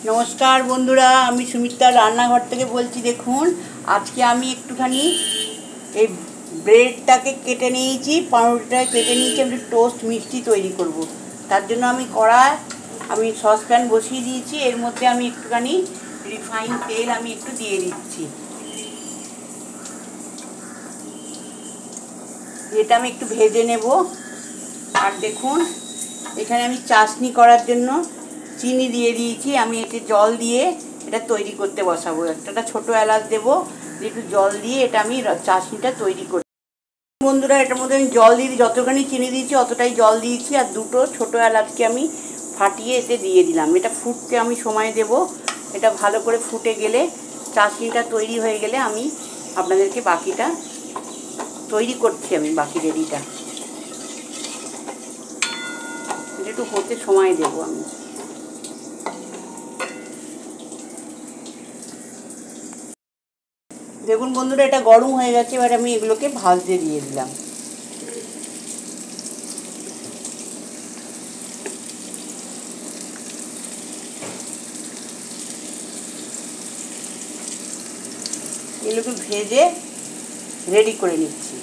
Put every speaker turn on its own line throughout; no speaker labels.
नमस्कार बंधुरा आमी सुमित्रा रान्नाघर থেকে বলছি। দেখুন আজকে আমি একটুখানি এই ব্রেডটাকে কেটে নিয়েছি, পাউরুটিটা কেটে নিয়েছি, আমি টোস্ট মিষ্টি তৈরি করব। তার জন্য আমি কড়াই সসপ্যান বসিয়ে দিয়েছি। এর মধ্যে আমি একটুখানি রিফাইন তেল আমি একটু দিয়ে দিচ্ছি। এটা আমি একটু ভেজে নেব। আর দেখুন এখানে আমি চাশনি করার জন্য চিনি দিয়ে দিয়েছি। আমি এতে জল দিয়ে এটা তৈরি করতে বসাবো। একটা ছোট এলাচ দেবো, একটু জল দিয়ে এটা আমি চাশনিটা তৈরি করি। বন্ধুরা এটার মধ্যে আমি জল দিয়ে যতখানি চিনি দিয়েছি অতটাই জল দিয়েছি। আর দুটো ছোট এলাচকে আমি ফাটিয়ে এতে দিয়ে দিলাম। এটা ফুটতে আমি সময় দেব। এটা ভালো করে ফুটে গেলে চাশনিটা তৈরি হয়ে গেলে আমি আপনাদেরকে বাকিটা তৈরি করছি। আমি বাকি রেডিটা একটু হতে সময় দেব আমি। দেখুন বন্ধুরা এটা গরম হয়ে গেছে। এবার আমি এগুলোকে ভাজতে দিয়ে দিলাম। এগুলোকে ভেজে রেডি করে নিচ্ছি।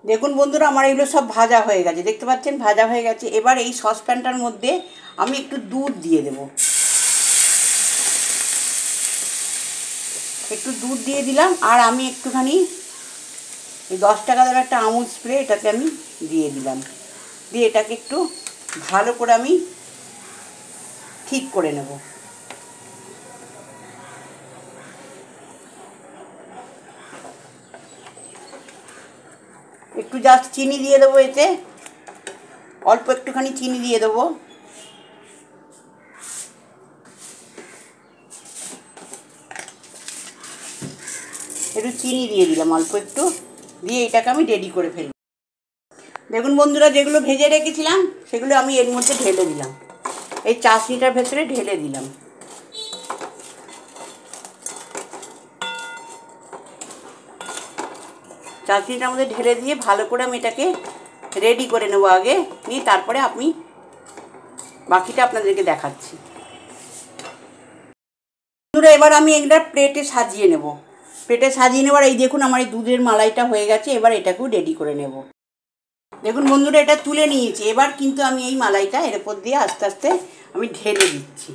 দেখুন বন্ধুরা আমার এগুলো সব ভাজা হয়ে গেছে, দেখতে পাচ্ছেন ভাজা হয়ে গেছে। এবার এই সসপ্যানটার মধ্যে আমি একটু দুধ দিয়ে দেব। একটু দুধ দিয়ে দিলাম। আর আমি একটুখানি এই 10 টাকা দামের একটা আমুল স্প্রে এটাতে আমি দিয়ে দিলাম। দিয়ে এটাকে একটু ভালো করে আমি ঠিক করে নেব। একটু জাস্ট চিনি দিয়ে দেবো, এতে অল্প একটুখানি চিনি দিয়ে দেবো। একটু চিনি দিয়ে দিলাম অল্প একটু, দিয়ে এটাকে আমি রেডি করে ফেলব। দেখুন বন্ধুরা যেগুলো ভেজে রেখেছিলাম সেগুলো আমি এর মধ্যে ঢেলে দিলাম, এই চাশনিটার ভেতরে ঢেলে দিলাম। চাশনিটার মধ্যে ঢেলে দিয়ে ভালো করে আমি এটাকে রেডি করে নেবো আগে, নিয়ে তারপরে আমি বাকিটা আপনাদেরকে দেখাচ্ছি। বন্ধুরা এবার আমি এটা প্লেটে সাজিয়ে নেব। প্লেটে সাজিয়ে নেবার এই দেখুন আমার এই দুধের মালাইটা হয়ে গেছে। এবার এটাকেও রেডি করে নেব। দেখুন বন্ধুরা এটা তুলে নিয়েছি। এবার কিন্তু আমি এই মালাইটা এর উপর দিয়ে আস্তে আস্তে আমি ঢেলে দিচ্ছি।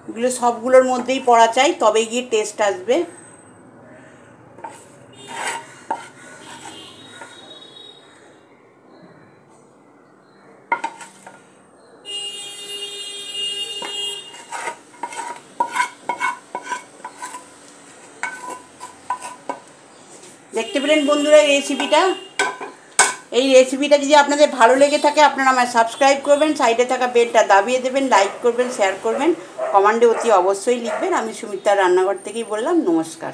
এগুলো সবগুলোর মধ্যেই পড়া চাই, তবে গিয়ে টেস্ট আসবে। দেখতে পেলেন বন্ধুরা এই রেসিপিটা যদি আপনাদের ভালো লেগে থাকে আপনারা আমায় সাবস্ক্রাইব করবেন, সাইডে থাকা বেলটা দাবিয়ে দেবেন, লাইক করবেন, শেয়ার করবেন, কমেন্টে অতি অবশ্যই লিখবেন। আমি সুমিত্রা রান্নাঘর থেকেই বললাম। নমস্কার।